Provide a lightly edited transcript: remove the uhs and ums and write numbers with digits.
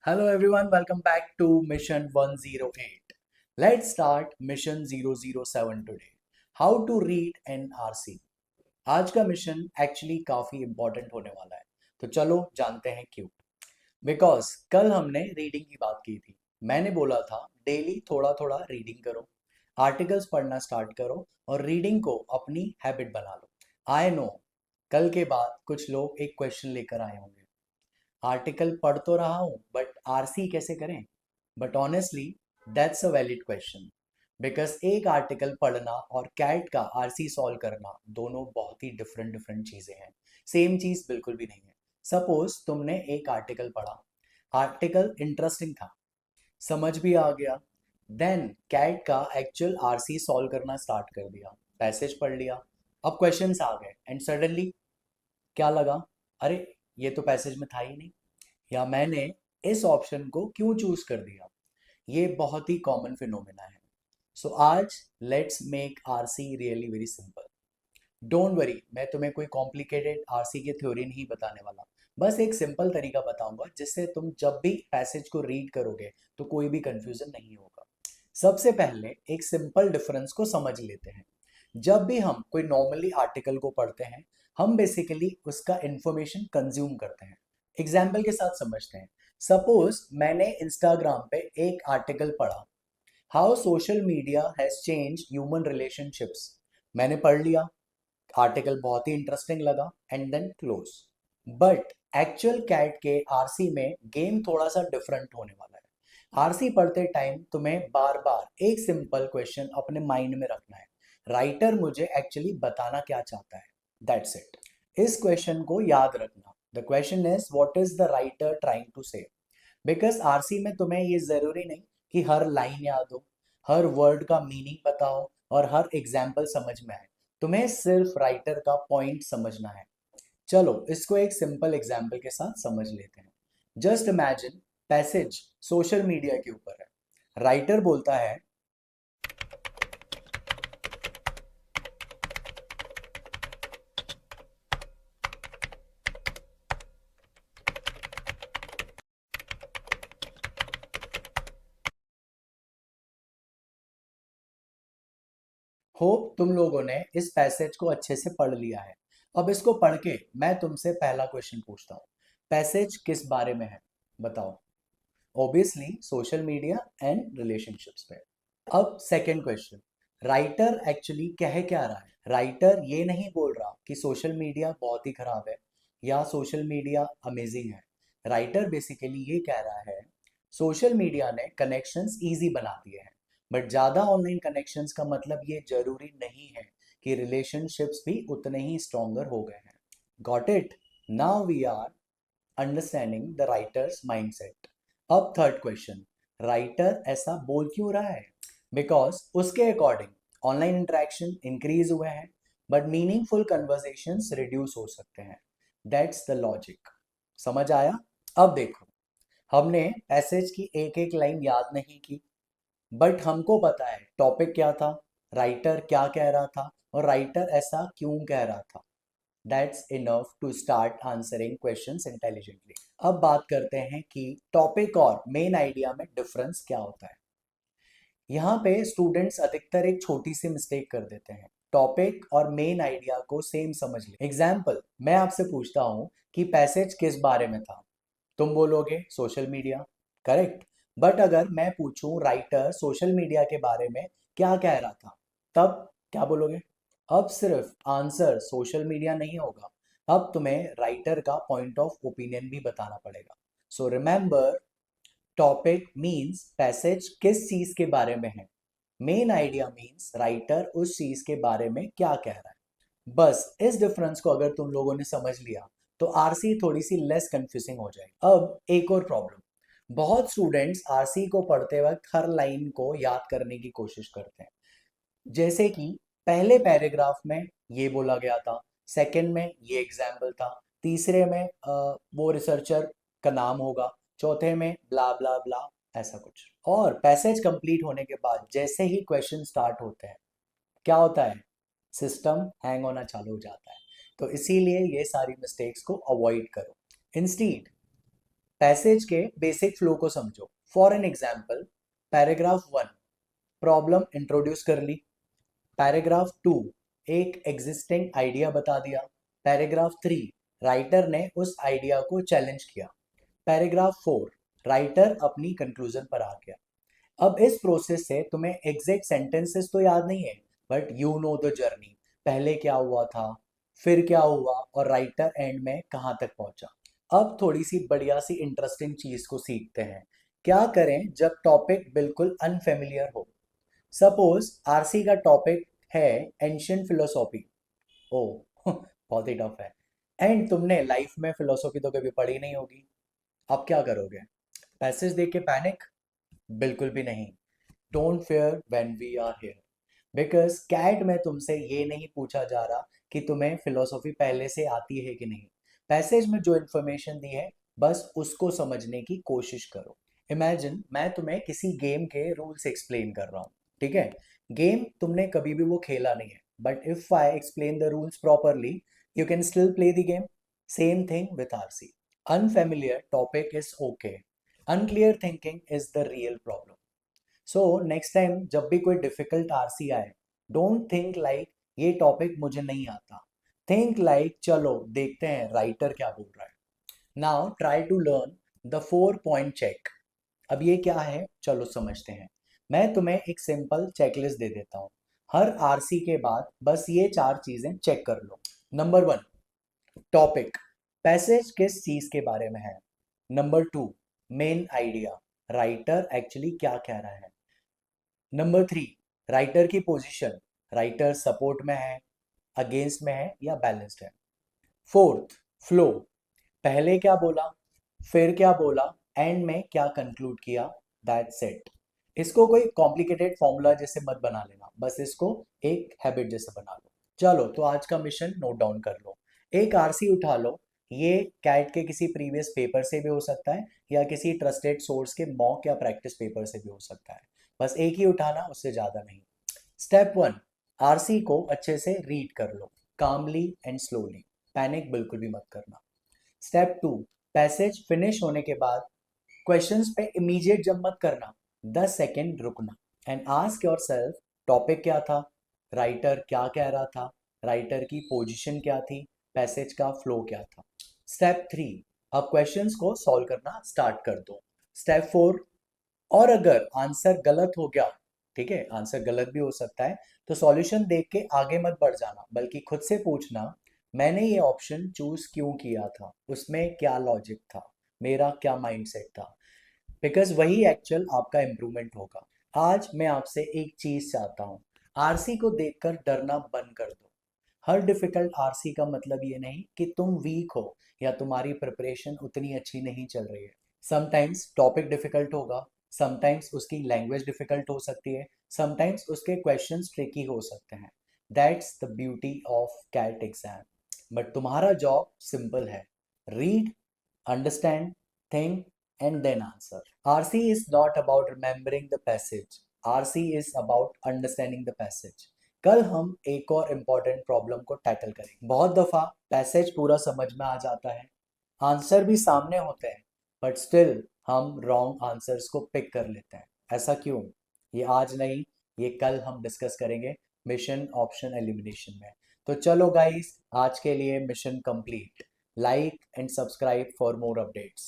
Hello everyone, welcome back to Mission 108. Let's start Mission 007 today. How to read an RC. आज का mission actually काफी important होने वाला है, तो चलो जानते हैं क्यों। बिकॉज कल हमने रीडिंग की बात की थी। मैंने बोला था डेली थोड़ा थोड़ा रीडिंग करो, आर्टिकल्स पढ़ना स्टार्ट करो और रीडिंग को अपनी हैबिट बना लो। आई नो कल के बाद कुछ लोग एक क्वेश्चन लेकर आए होंगे, आर्टिकल पढ़ तो रहा हूँ बट आरसी कैसे करें। But honestly that's a valid question, because एक आर्टिकल पढ़ना और कैट का आरसी सॉल्व करना दोनों बहुत ही डिफरेंट डिफरेंट चीज़ें हैं। सेम चीज़ बिल्कुल भी नहीं है। सपोज तुमने एक आर्टिकल पढ़ा, आर्टिकल इंटरेस्टिंग था, समझ भी आ गया, देन कैट का एक्चुअल आरसी सॉल्व करना स्टार्ट कर दिया, पैसेज पढ़ लिया, अब क्वेश्चंस आ गए एंड सडनली क्या लगा, अरे ये तो पैसेज में था ही नहीं, या मैंने इस ऑप्शन को क्यों चूज कर दिया। ये बहुत ही कॉमन फिनोमेना है। सो आज let's make RC really very simple. Don't worry, मैं तुम्हें कोई कॉम्प्लिकेटेड आरसी की थ्योरी नहीं बताने वाला, बस एक सिंपल तरीका बताऊंगा जिससे तुम जब भी पैसेज को रीड करोगे तो कोई भी कंफ्यूजन नहीं होगा। सबसे पहले एक सिंपल डिफरेंस को समझ लेते हैं। जब भी हम कोई नॉर्मली आर्टिकल को पढ़ते हैं, हम बेसिकली उसका इंफॉर्मेशन कंज्यूम करते हैं। एग्जाम्पल के साथ समझते हैं। सपोज मैंने इंस्टाग्राम पे एक आर्टिकल पढ़ा, how social media has change human relationships. मैंने पढ़ लिया, आर्टिकल बहुत ही इंटरेस्टिंग लगा and then close. But actual CAT के आरसी में गेम थोड़ा सा डिफरेंट होने वाला है। आरसी पढ़ते टाइम तुम्हें बार बार एक सिंपल क्वेश्चन अपने माइंड में रखना है, राइटर मुझे एक्चुअली बताना क्या चाहता है, दैट्स इट। इस क्वेश्चन को याद रखना, the question is what is the writer trying to say. Because RC में तुम्हें ये जरूरी नहीं कि हर लाइन याद हो, हर वर्ड का मीनिंग पता हो और हर एग्जाम्पल समझ में आए। तुम्हें सिर्फ राइटर का पॉइंट समझना है। चलो इसको एक सिंपल एग्जाम्पल के साथ समझ लेते हैं। Just imagine passage social media के ऊपर है। राइटर बोलता है, होप तुम लोगों ने इस पैसेज को अच्छे से पढ़ लिया है। अब इसको पढ़ के मैं तुमसे पहला क्वेश्चन पूछता हूँ, पैसेज किस बारे में है बताओ। Obviously social media and relationships पे। अब सेकंड क्वेश्चन, राइटर एक्चुअली कह क्या रहा है। राइटर ये नहीं बोल रहा कि सोशल मीडिया बहुत ही खराब है या सोशल मीडिया अमेजिंग है। राइटर बेसिकली ये कह रहा है, सोशल मीडिया ने कनेक्शंस इजी बना दिए हैं, बट ज़्यादा ऑनलाइन कनेक्शंस का मतलब ये जरूरी नहीं है कि रिलेशनशिप्स भी उतने ही स्ट्रॉन्गर हो गए हैं। Got it? Now we are understanding the writer's mindset. अब थर्ड क्वेश्चन, राइटर ऐसा बोल क्यों रहा है। बिकॉज उसके अकॉर्डिंग ऑनलाइन इंटरेक्शन इंक्रीज हुए हैं बट मीनिंगफुल कन्वर्सेशंस रिड्यूस हो सकते हैं। That's the logic. समझ आया? अब देखो, हमने पैसेज की एक एक लाइन याद नहीं की, बट हमको पता है टॉपिक क्या था, राइटर क्या कह रहा था और राइटर ऐसा क्यों कह रहा था। That's enough to start answering questions intelligently. अब बात करते हैं कि टॉपिक और मेन आइडिया में डिफरेंस क्या होता है। यहाँ पे स्टूडेंट्स अधिकतर एक छोटी सी मिस्टेक कर देते हैं, टॉपिक और मेन आइडिया को सेम समझ ले। एग्जाम्पल, मैं आपसे पूछता हूँ कि पैसेज किस बारे में था, तुम बोलोगे सोशल मीडिया, करेक्ट। बट अगर मैं पूछूं राइटर सोशल मीडिया के बारे में क्या कह रहा था, तब क्या बोलोगे। अब सिर्फ आंसर सोशल मीडिया नहीं होगा, अब तुम्हें राइटर का पॉइंट ऑफ ओपिनियन भी बताना पड़ेगा। So remember, topic means passage किस चीज के बारे में है, मेन आइडिया मीन्स राइटर उस चीज के बारे में क्या कह रहा है। बस इस डिफरेंस को अगर तुम लोगों ने समझ लिया तो आरसी थोड़ी सी लेस कंफ्यूजिंग हो जाएगी। अब एक और प्रॉब्लम, बहुत स्टूडेंट्स आरसी को पढ़ते वक्त हर लाइन को याद करने की कोशिश करते हैं। जैसे कि पहले पैराग्राफ में ये बोला गया था, सेकंड में ये एग्जाम्पल था, तीसरे में वो रिसर्चर का नाम होगा, चौथे में ब्ला ब्ला ब्ला, ऐसा कुछ। और पैसेज कंप्लीट होने के बाद जैसे ही क्वेश्चन स्टार्ट होते हैं, क्या होता है, सिस्टम हैंग होना चालू हो जाता है। तो इसीलिए ये सारी मिस्टेक्स को अवॉइड करो। इंस्टीड पैसेज के बेसिक फ्लो को समझो। For an example, paragraph 1 problem introduce कर ली, पैराग्राफ 2 एक एग्जिस्टिंग आइडिया बता दिया, पैराग्राफ 3 राइटर ने उस आइडिया को चैलेंज किया, पैराग्राफ 4 राइटर अपनी कंक्लूजन पर आ गया। अब इस प्रोसेस से तुम्हें एग्जैक्ट सेंटेंसेस तो याद नहीं है, but you know the journey, पहले क्या हुआ था, फिर क्या हुआ, और राइटर एंड में कहाँ तक पहुंचा। अब थोड़ी सी बढ़िया सी इंटरेस्टिंग चीज को सीखते हैं। क्या करें जब टॉपिक बिल्कुल अनफेमिलियर हो। सपोज आरसी का टॉपिक है एंशियंट फिलोसॉफी। ओ बहुत ही टफ है, एंड तुमने लाइफ में फिलोसॉफी तो कभी पढ़ी नहीं होगी। अब क्या करोगे? पैसेज देख के पैनिक? बिल्कुल भी नहीं। Don't fear when we are here, because CAT में तुमसे ये नहीं पूछा जा रहा कि तुम्हें फिलोसॉफी पहले से आती है कि नहीं। पैसेज में जो इन्फॉर्मेशन दी है बस उसको समझने की कोशिश करो। इमेजिन मैं तुम्हें किसी गेम के रूल्स एक्सप्लेन कर रहा हूँ, ठीक है? गेम तुमने कभी भी वो खेला नहीं है, but if I explain the rules properly you can still play the game. Same thing with RC. Unfamiliar topic is okay, unclear thinking is the real problem. So next time जब भी कोई डिफिकल्ट आरसी आए, don't think like ये topic मुझे नहीं आता। Think like चलो देखते हैं राइटर क्या बोल रहा है। Now try to learn the 4 point check. अब ये क्या है चलो समझते हैं। मैं तुम्हें एक सिंपल चेकलिस्ट दे देता हूँ। हर आरसी के बाद बस ये 4 चीजें चेक कर लो। नंबर 1, टॉपिक, पैसेज किस चीज के बारे में है। Number 2, main idea, writer actually क्या कह रहा है। नंबर 3, राइटर की पोजीशन, राइटर सपोर्ट में है, अगेंस्ट में है या बैलेंस्ड है। फोर्थ, फ्लो, पहले क्या बोला, फिर क्या बोला, एंड में क्या कंक्लूड किया। That's it. इसको कोई कॉम्प्लिकेटेड फॉर्मूला जैसे मत बना लेना, बस इसको एक हैबिट जैसे बना लो। चलो तो आज का मिशन नोट डाउन कर लो। एक आरसी उठा लो। ये कैट के किसी प्रीवियस पेपर से भी हो सकता है या किसी ट्रस्टेड सोर्स के मॉक या प्रैक्टिस पेपर से भी हो सकता है। बस एक ही उठाना, उससे ज्यादा नहीं। स्टेप 1, आरसी को अच्छे से रीड कर लो, कामली एंड स्लोली, पैनिक बिल्कुल भी मत करना। स्टेप 2, पैसेज फिनिश होने के बाद क्वेश्चंस पे इमीडिएट जंप मत करना, 10 सेकेंड रुकना एंड आस्क योरसेल्फ टॉपिक क्या था, राइटर क्या कह रहा था, राइटर की पोजीशन क्या थी, पैसेज का फ्लो क्या था। स्टेप 3, अब क्वेश्चंस को सॉल्व करना स्टार्ट कर दो। स्टेप 4, और अगर आंसर गलत हो गया, ठीक है आंसर गलत भी हो सकता है, तो सॉल्यूशन देख के आगे मत बढ़ जाना, बल्कि खुद से पूछना मैंने ये ऑप्शन चूज क्यों किया था, उसमें क्या लॉजिक था, मेरा क्या माइंडसेट था। बिकॉज वही एक्चुअल आपका इम्प्रूवमेंट होगा। आज मैं आपसे एक चीज चाहता हूँ, आरसी को देखकर डरना बंद कर दो। हर डिफिकल्ट आरसी का मतलब ये नहीं कि तुम वीक हो या तुम्हारी प्रिपरेशन उतनी अच्छी नहीं चल रही है। समटाइम्स टॉपिक डिफिकल्ट होगा, समटाइम्स उसकी लैंग्वेज डिफिकल्ट हो सकती है, समटाइम्स उसके क्वेश्चंस ट्रिकी हो सकते हैं। That's the beauty of CAT exam. But तुम्हारा जॉब सिंपल है, read, understand, think, and then answer. RC is not about remembering the passage. RC is about understanding the passage. कल हम एक और इम्पोर्टेंट प्रॉब्लम को टैकल करेंगे। बहुत दफा पैसेज पूरा समझ में आ जाता है, आंसर भी सामने होते हैं, बट स्टिल हम रॉन्ग आंसर्स को पिक कर लेते हैं। ऐसा क्यों? ये आज नहीं, ये कल हम डिस्कस करेंगे मिशन ऑप्शन एलिमिनेशन में। तो चलो गाइस, आज के लिए mission complete. Like and subscribe for more updates.